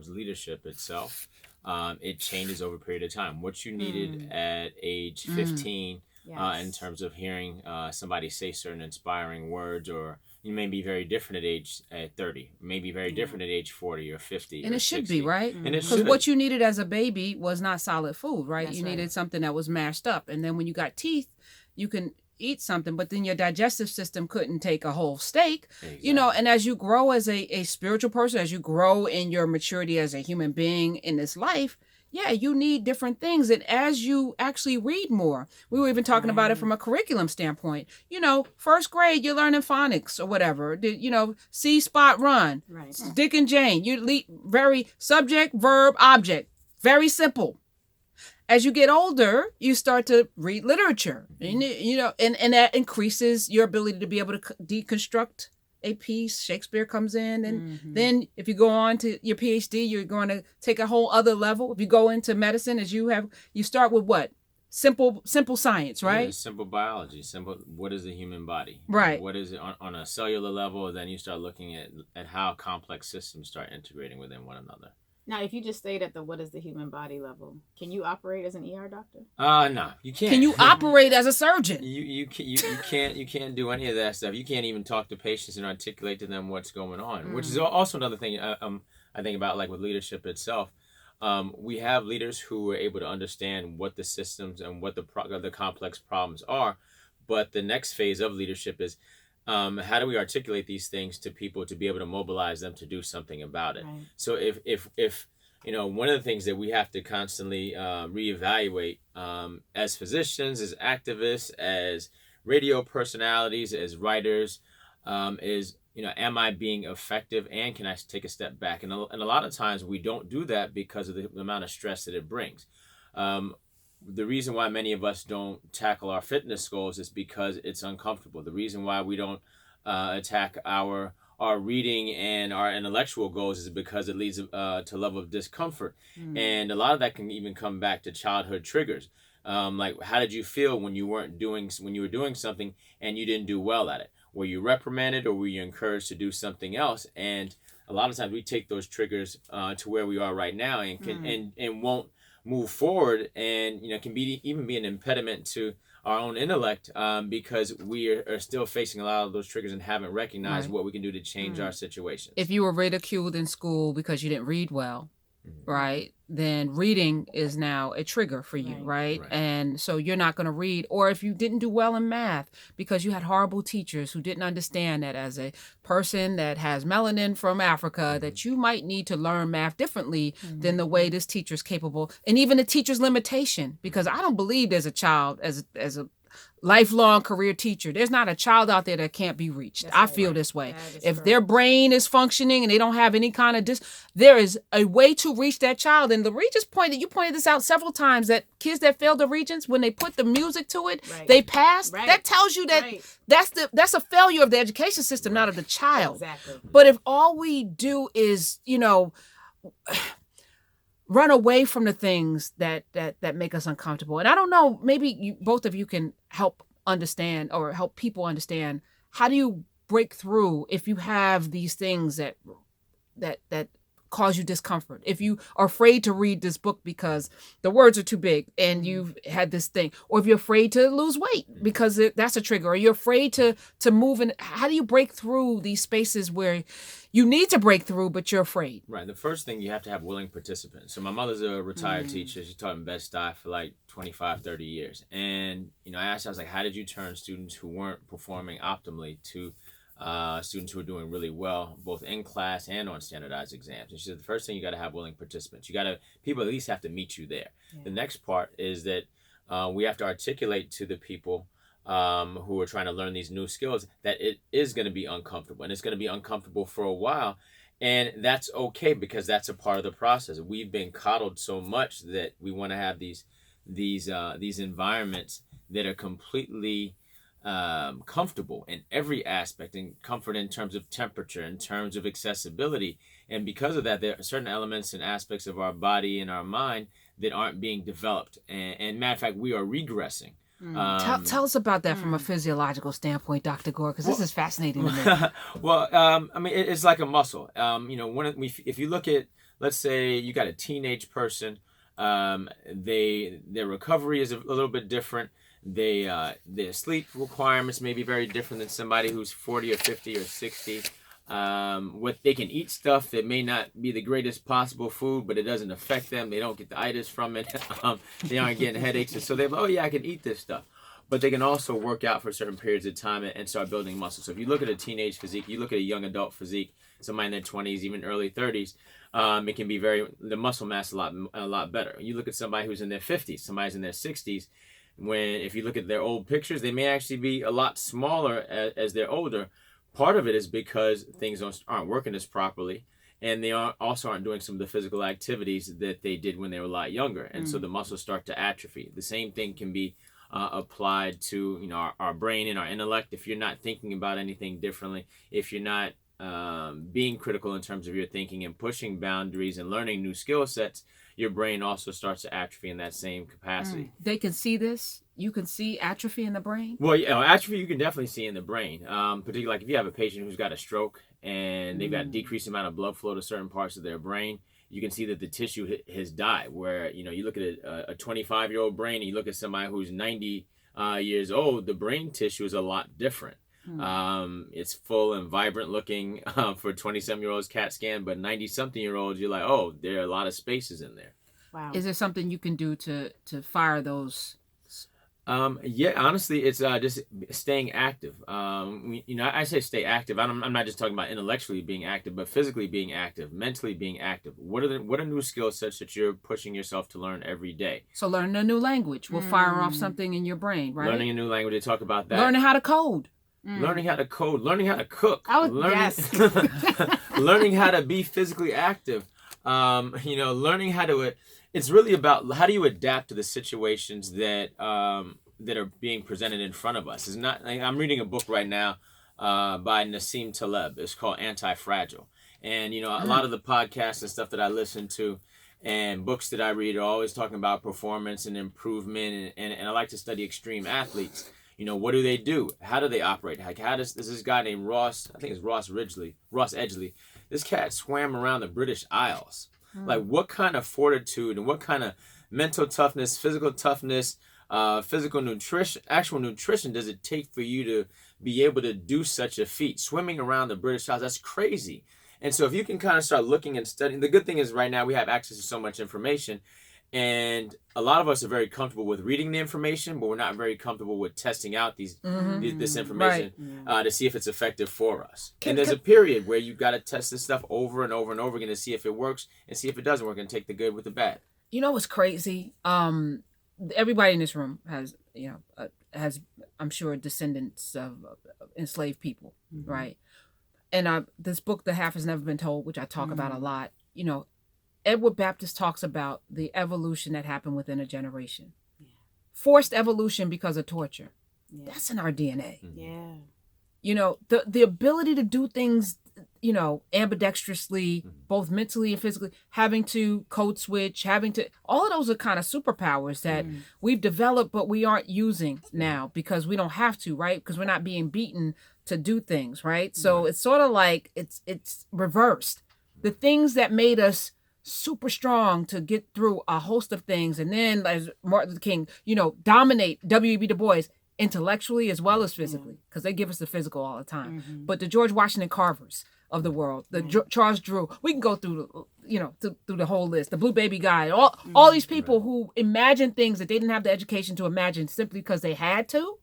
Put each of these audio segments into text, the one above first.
leadership itself, it changes over a period of time. What you needed at age 15, in Yes. terms of hearing somebody say certain inspiring words, or you may be very different at 30, maybe very different at age 40 or 50 And or it should 60. be, right? And it Because should. what you needed as a baby was not solid food, right? That's You right. needed something that was mashed up. And then when you got teeth, you can eat something, but then your digestive system couldn't take a whole steak. Exactly. And as you grow as a spiritual person, as you grow in your maturity as a human being in this life, yeah, you need different things. And as you actually read more, we were even talking about it from a curriculum standpoint. First grade, you're learning phonics or whatever. See, spot, run. Right. Dick and Jane. You lead very subject, verb, object. Very simple. As you get older, you start to read literature, and that increases your ability to be able to deconstruct a piece. Shakespeare comes in, and then if you go on to your PhD, you're going to take a whole other level. If you go into medicine, you start with what? Simple science, right? Yeah, simple biology. What is the human body? Right. What is it on a cellular level? Then you start looking at how complex systems start integrating within one another. Now, if you just stayed at the what is the human body level, can you operate as an ER doctor? No, you can't. Can you operate as a surgeon? You can't do any of that stuff. You can't even talk to patients and articulate to them what's going on, which is also another thing I think about, like with leadership itself. We have leaders who are able to understand what the systems and what the complex problems are, but the next phase of leadership is how do we articulate these things to people to be able to mobilize them to do something about it? Right. So if one of the things that we have to constantly reevaluate as physicians, as activists, as radio personalities, as writers, is am I being effective, and can I take a step back? And a lot of times we don't do that because of the amount of stress that it brings. The reason why many of us don't tackle our fitness goals is because it's uncomfortable. The reason why we don't attack our reading and our intellectual goals is because it leads to a level of discomfort. And a lot of that can even come back to childhood triggers. Like, how did you feel when you were doing something and you didn't do well at it? Were you reprimanded, or were you encouraged to do something else? And a lot of times we take those triggers to where we are right now, and can and won't move forward, and can even be an impediment to our own intellect, because we are still facing a lot of those triggers and haven't recognized what we can do to change our situation. If you were ridiculed in school because you didn't read well, right, then reading is now a trigger for you, right? And so you're not going to read. Or if you didn't do well in math because you had horrible teachers who didn't understand that as a person that has melanin from Africa, that you might need to learn math differently than the way this teacher's capable. And even the teacher's limitation, because I don't believe there's a child as a lifelong career teacher. There's not a child out there that can't be reached. That's I right. feel this way. If correct. their brain is functioning and they don't have any kind of there is a way to reach that child. And the Regents you pointed this out several times, that kids that fail the Regents, when they put the music to it, they pass. That tells you that that's a failure of the education system, not of the child. Exactly. But if all we do is, run away from the things that make us uncomfortable. And I don't know, maybe both of you can help understand, or help people understand, how do you break through if you have these things that cause you discomfort? If you are afraid to read this book because the words are too big and you've had this thing, or if you're afraid to lose weight because that's a trigger, or you're afraid to move in, how do you break through these spaces where you need to break through, but you're afraid? Right. The first thing, you have to have willing participants. So my mother's a retired teacher. She taught in Bed-Stuy for like 25, 30 years. And, I asked her, I was like, how did you turn students who weren't performing optimally to students who are doing really well, both in class and on standardized exams? And she said, the first thing, you got to have willing participants. People at least have to meet you there. Yeah. The next part is that we have to articulate to the people who are trying to learn these new skills that it is going to be uncomfortable, and it's going to be uncomfortable for a while. And that's okay, because that's a part of the process. We've been coddled so much that we want to have these environments that are completely comfortable in every aspect, and comfort in terms of temperature, in terms of accessibility. And because of that, there are certain elements and aspects of our body and our mind that aren't being developed. And matter of fact, we are regressing. Tell us about that from a physiological standpoint, Dr. Gore, because this is fascinating to me. Well, it's like a muscle. If you look at let's say you got a teenage person. Their recovery is a little bit different. Their sleep requirements may be very different than somebody who's 40 or 50 or 60. What they can eat stuff that may not be the greatest possible food, but it doesn't affect them. They don't get the itis from it. They aren't getting headaches, and so they're like, oh yeah, I can eat this stuff. But they can also work out for certain periods of time and start building muscle. So if you look at a teenage physique, you look at a young adult physique, somebody in their 20s, even early 30s, it can be the muscle mass a lot better. You look at somebody who's in their 50s, somebody's in their 60s. If you look at their old pictures, they may actually be a lot smaller as they're older. Part of it is because things aren't working as properly, and they also aren't doing some of the physical activities that they did when they were a lot younger, and so the muscles start to atrophy. The same thing can be applied to our brain and our intellect. If you're not thinking about anything differently, if you're not being critical in terms of your thinking and pushing boundaries and learning new skill sets, your brain also starts to atrophy in that same capacity. They can see this. You can see atrophy in the brain. Well, atrophy you can definitely see in the brain. Particularly like if you have a patient who's got a stroke and they've got a decreased amount of blood flow to certain parts of their brain, you can see that the tissue has died. Where you look at a 25-year-old brain and you look at somebody who's 90 years old, the brain tissue is a lot different. It's full and vibrant looking for a 27-year-old's CAT scan, but 90-something-year-olds, you're like, oh, there are a lot of spaces in there. Wow. Is there something you can do to fire those? Yeah, honestly, it's just staying active. I say stay active. I'm not just talking about intellectually being active, but physically being active, mentally being active. What are new skill sets that you're pushing yourself to learn every day? So learning a new language will fire off something in your brain, right? Learning a new language, they talk about that. Learning how to code. Learning how to code, learning how to cook, Yes. learning how to be physically active, learning how to. It's really about how do you adapt to the situations that are being presented in front of us. It's not. I'm reading a book right now by Nassim Taleb. It's called Anti-Fragile, and a lot of the podcasts and stuff that I listen to and books that I read are always talking about performance and improvement, and I like to study extreme athletes. What do they do? How do they operate? Like, how does this guy named Ross, I think it's Ross Edgley, this cat swam around the British Isles. Like, what kind of fortitude and what kind of mental toughness, physical toughness, physical nutrition, actual nutrition does it take for you to be able to do such a feat? Swimming around the British Isles, that's crazy. And so if you can kind of start looking and studying, the good thing is right now we have access to so much information. And a lot of us are very comfortable with reading the information, but we're not very comfortable with testing out this information to see if it's effective for us. And there's a period where you've got to test this stuff over and over and over again to see if it works and see if it doesn't work and take the good with the bad. You know what's crazy? Everybody in this room has I'm sure descendants of enslaved people, right? And this book, The Half Has Never Been Told, which I talk about a lot, Edward Baptist talks about the evolution that happened within a generation. Yeah. Forced evolution because of torture. Yeah. That's in our DNA. Yeah. The ability to do things, ambidextrously, both mentally and physically, having to code switch, all of those are kind of superpowers that we've developed, but we aren't using now because we don't have to, right? Because we're not being beaten to do things, right? So it's sort of like it's reversed. The things that made us super strong to get through a host of things, and then as Martin Luther King, dominate W.E.B. Du Bois intellectually as well as physically, because they give us the physical all the time. But the George Washington Carvers of the world, the Charles Drew, we can go through, through the whole list. The Blue Baby Guy, all these people who imagine things that they didn't have the education to imagine simply because they had to.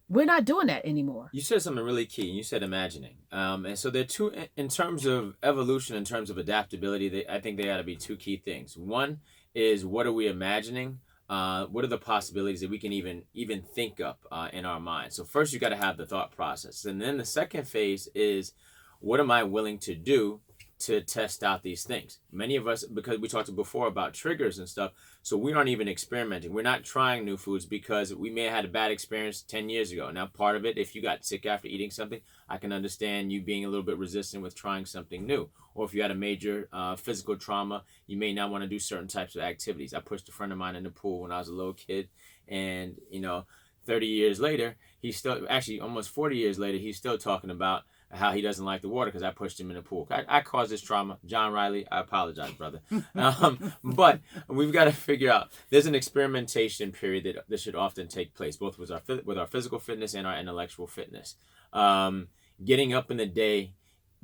We're not doing that anymore. You said something really key. You said imagining. And so there are two, in terms of evolution, in terms of adaptability, I think they ought to be two key things. One is, what are we imagining? What are the possibilities that we can even think up in our mind? So first, you got to have the thought process. And then the second phase is, what am I willing to do to test out these things? Many of us, because we talked before about triggers and stuff, so we aren't even experimenting. We're not trying new foods because we may have had a bad experience 10 years ago. Now, part of it, if you got sick after eating something, I can understand you being a little bit resistant with trying something new. Or if you had a major physical trauma, you may not want to do certain types of activities. I pushed a friend of mine in the pool when I was a little kid, and 30 years later, he's still, actually almost 40 years later, he's still talking about how he doesn't like the water because I pushed him in the pool. I caused this trauma. John Riley, I apologize, brother. But we've got to figure out, there's an experimentation period that should often take place, both with our physical fitness and our intellectual fitness. Getting up in the day,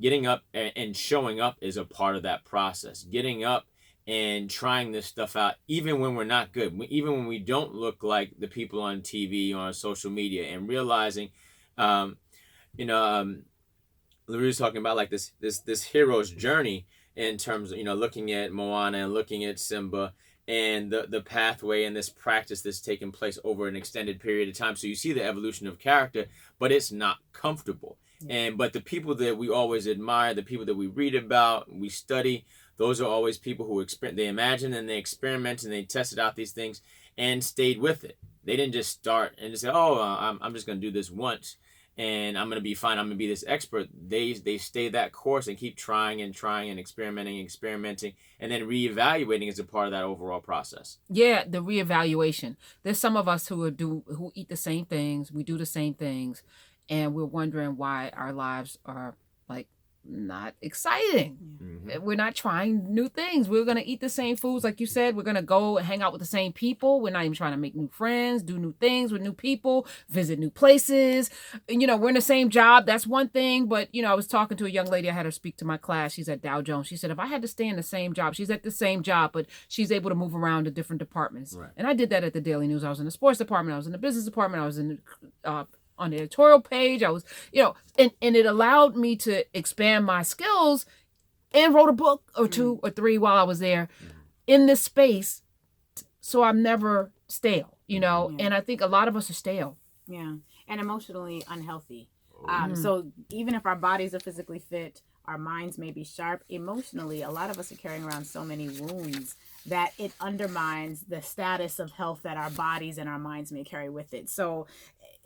getting up and showing up is a part of that process. Getting up and trying this stuff out, even when we're not good, even when we don't look like the people on TV or on social media, and realizing, Lurie was talking about like this hero's journey in terms of, looking at Moana and looking at Simba and the pathway and this practice that's taken place over an extended period of time. So you see the evolution of character, but it's not comfortable. But the people that we always admire, the people that we read about, we study, those are always people who they imagine and they experiment and they tested out these things and stayed with it. They didn't just start and just say, I'm just going to do this once and I'm going to be fine. I'm going to be this expert. They stay that course and keep trying and experimenting, and then reevaluating as a part of that overall process. Yeah, the reevaluation. There's some of us who eat the same things, we do the same things, and we're wondering why our lives are like not exciting. Mm-hmm. We're not trying new things. We're going to eat the same foods. Like you said, we're going to go and hang out with the same people. We're not even trying to make new friends, do new things with new people, visit new places. And, we're in the same job. That's one thing. But, I was talking to a young lady. I had her speak to my class. She's at Dow Jones. She said, if I had to stay in the same job, she's at the same job, but she's able to move around to different departments. Right. And I did that at the Daily News. I was in the sports department. I was in the business department. I was in on the editorial page. I was, and it allowed me to expand my skills and wrote a book or two or three while I was there in this space. So I'm never stale, and I think a lot of us are stale. Yeah. And emotionally unhealthy. So even if our bodies are physically fit, our minds may be sharp, emotionally, a lot of us are carrying around so many wounds that it undermines the status of health that our bodies and our minds may carry with it. So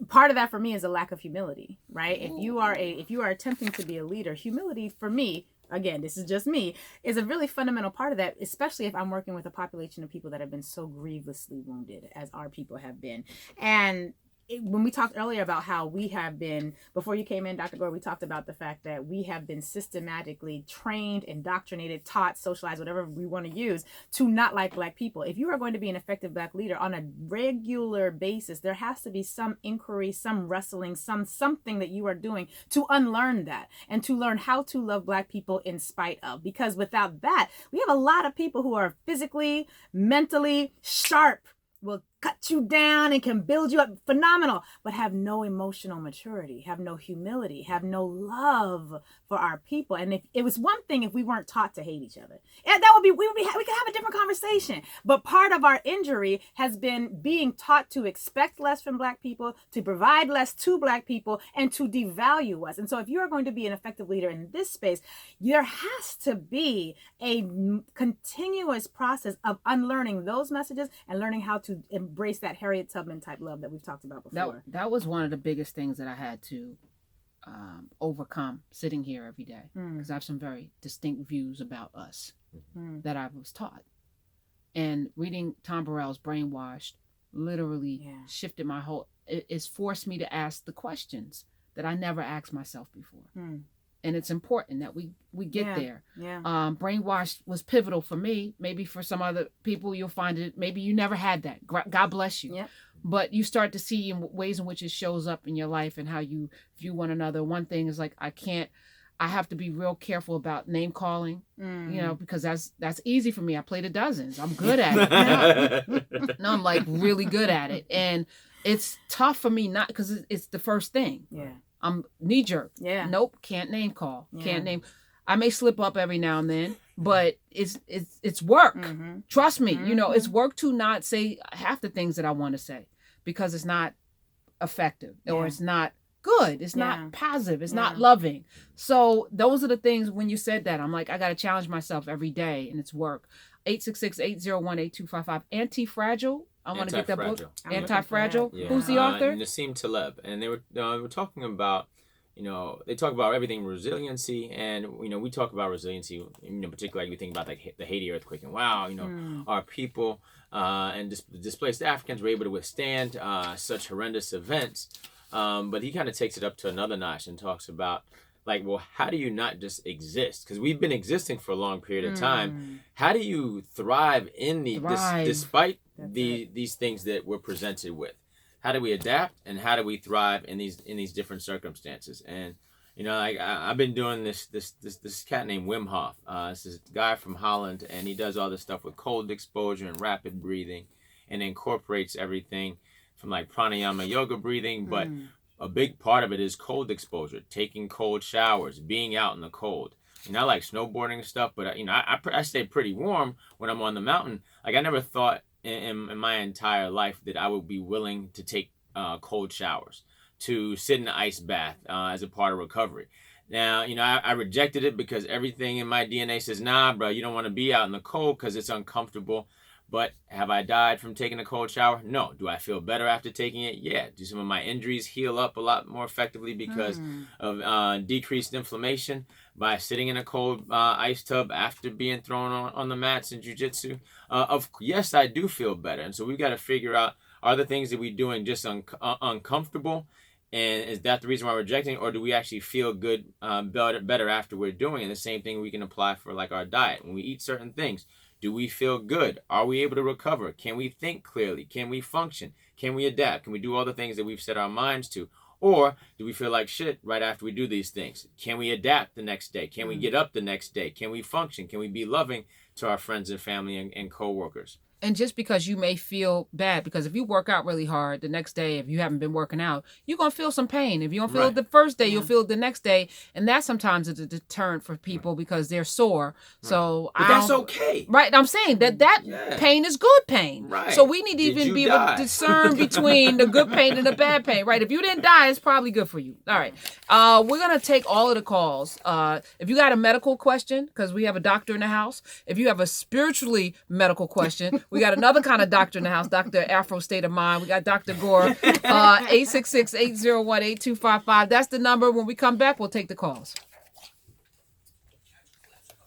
part of that for me is a lack of humility, right? If you are attempting to be a leader, humility for me, again, this is just me, is a really fundamental part of that, especially if I'm working with a population of people that have been so grievously wounded as our people have been. And when we talked earlier about how we have been, before you came in, Dr. Gore, we talked about the fact that we have been systematically trained, indoctrinated, taught, socialized, whatever we want to use, to not like Black people. If you are going to be an effective Black leader on a regular basis, there has to be some inquiry, some wrestling, something that you are doing to unlearn that and to learn how to love Black people in spite of. Because without that, we have a lot of people who are physically, mentally sharp, will cut you down and can build you up, phenomenal, but have no emotional maturity, have no humility, have no love for our people. And if it was one thing if we weren't taught to hate each other, and we could have a different conversation. But part of our injury has been being taught to expect less from Black people, to provide less to Black people, and to devalue us. And so if you are going to be an effective leader in this space, there has to be a continuous process of unlearning those messages and learning how to embrace that Harriet Tubman type love that we've talked about before. That was one of the biggest things that I had to overcome sitting here every day, because I have some very distinct views about us that I was taught. And reading Tom Burrell's Brainwashed literally shifted my whole, it's forced me to ask the questions that I never asked myself before. And it's important that we get there. Yeah. Brainwashed was pivotal for me. Maybe for some other people, you'll find it. Maybe you never had that. God bless you. Yep. But you start to see in ways in which it shows up in your life and how you view one another. One thing is like, I have to be real careful about name calling, because that's easy for me. I played a dozens. I'm good at it. No, I'm like really good at it. And it's tough for me, not because it's the first thing. Yeah. I'm knee jerk. Yeah. Nope. Can't name call. Yeah. Can't name. I may slip up every now and then, but it's work. Mm-hmm. Trust me. Mm-hmm. It's work to not say half the things that I want to say because it's not effective or it's not good. It's not positive. It's not loving. So those are the things when you said that, I'm like, I got to challenge myself every day and it's work. 866-801-8255. Anti-Fragile. I want to get that book. Anti-Fragile. Yeah. Who's the author? Nassim Taleb. And they were talking about, they talk about everything resiliency, and we talk about resiliency, particularly we think about like the Haiti earthquake, and our people and displaced Africans were able to withstand such horrendous events. But he kind of takes it up to another notch and talks about like, well, how do you not just exist? Because we've been existing for a long period of time. How do you thrive in despite these things that we're presented with? How do we adapt, and how do we thrive in these different circumstances? And I've been doing this cat named Wim Hof. This is a guy from Holland, and he does all this stuff with cold exposure and rapid breathing, and incorporates everything from like pranayama, yoga breathing, but a big part of it is cold exposure, taking cold showers, being out in the cold. I like snowboarding and stuff, but I stay pretty warm when I'm on the mountain. Like, I never thought in my entire life that I would be willing to take cold showers, to sit in an ice bath as a part of recovery. Now, I rejected it because everything in my DNA says, nah, bro, you don't want to be out in the cold because it's uncomfortable. But have I died from taking a cold shower? No. Do I feel better after taking it? Yeah. Do some of my injuries heal up a lot more effectively because of decreased inflammation by sitting in a cold ice tub after being thrown on the mats in jiu-jitsu? Yes, I do feel better. And so we've got to figure out, are the things that we're doing just uncomfortable? And is that the reason why we're rejecting it? Or do we actually feel good, better after we're doing it? The same thing we can apply for like our diet. When we eat certain things, do we feel good? Are we able to recover? Can we think clearly? Can we function? Can we adapt? Can we do all the things that we've set our minds to? Or do we feel like shit right after we do these things? Can we adapt the next day? Can we get up the next day? Can we function? Can we be loving to our friends and family and co-workers? And just because you may feel bad, because if you work out really hard the next day, if you haven't been working out, you're going to feel some pain. If you don't feel it the first day, you'll feel it the next day. And that sometimes is a deterrent for people because they're sore. So but that's okay. Right. I'm saying that pain is good pain. Right. So we need to even be able to discern between the good pain and the bad pain. Right. If you didn't die, it's probably good for you. All right. We're going to take all of the calls. If you got a medical question, because we have a doctor in the house. If you have a spiritually medical question, we got another kind of doctor in the house, Dr. Afro State of Mind. We got Dr. Gore, 866-801-8255. That's the number. When we come back, we'll take the calls.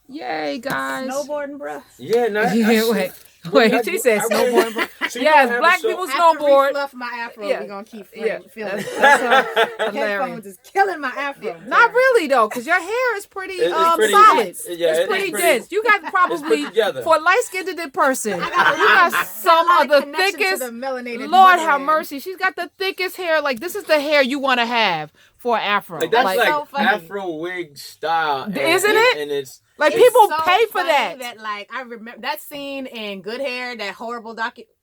Yay, guys. Snowboarding, bro. Yeah, no. Wait, she said snowboarding, bro. Yes, black people snowboard. After we fluff my afro, we're going to keep feeling it. That's Headphones is killing my afro. Not really, though, because your hair is pretty solid. It's pretty dense. You got probably, for a light-skinned person, you got some of the thickest, Lord have mercy, she's got the thickest hair. Like, this is the hair you want to have for afro. Like, that's like so afro wig style. Isn't it? And it's... Like, people so pay for that. Like, I remember that scene in Good Hair, that horrible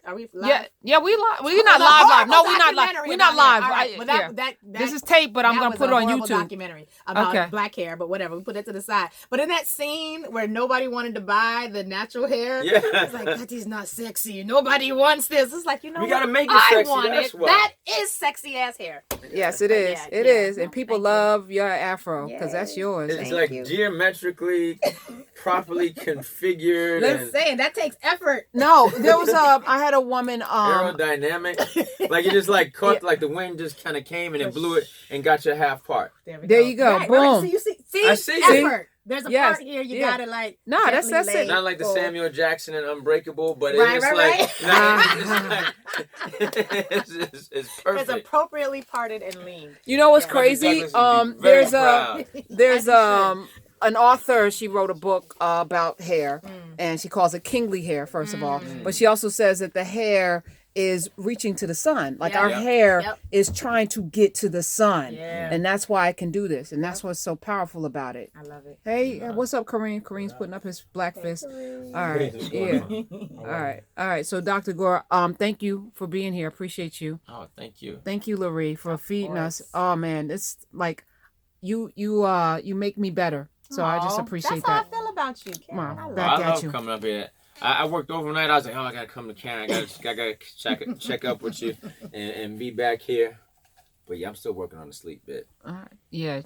Are we live? Yeah, we live. We're not live. No, we're not live. We're not live. Right. Well, that this is tape, but I'm gonna put it on YouTube. Documentary about black hair, but whatever. We put it to the side. But in that scene where nobody wanted to buy the natural hair, it's like, that is not sexy. Nobody wants this. It's like, we gotta make it sexy. That's why. That is sexy ass hair. Yes, it is. It is, and people love your afro because that's yours. It's like geometrically properly configured. Let's say that takes effort. No, there was I had a woman aerodynamic, like it just like caught, like the wind just kind of came and it blew it and got your half part. There you go. Right, boom. Right. So you see, I see effort. There's a part here you gotta like. No, that's it. Not like the Samuel Jackson and Unbreakable, but right, it's it's perfect. It's appropriately parted and lean. You know what's crazy? There's an author, she wrote a book about hair, and she calls it kingly hair, first of all. But she also says that the hair is reaching to the sun. Like our hair is trying to get to the sun. Yeah. And that's why I can do this. And that's what's so powerful about it. I love it. Hey, what's up, Kareem? Kareem's putting up his black fist. All right. Yeah. All right. So Dr. Gore, thank you for being here. Appreciate you. Oh, thank you. Thank you, Lurie, for feeding us. Oh man, it's like you make me better. So I just appreciate that. That's how I feel about you, Karen. I love coming up here. I worked overnight. I was like, I gotta come to Karen. I gotta check up with you and be back here. But yeah, I'm still working on the sleep bit. All right. Yeah.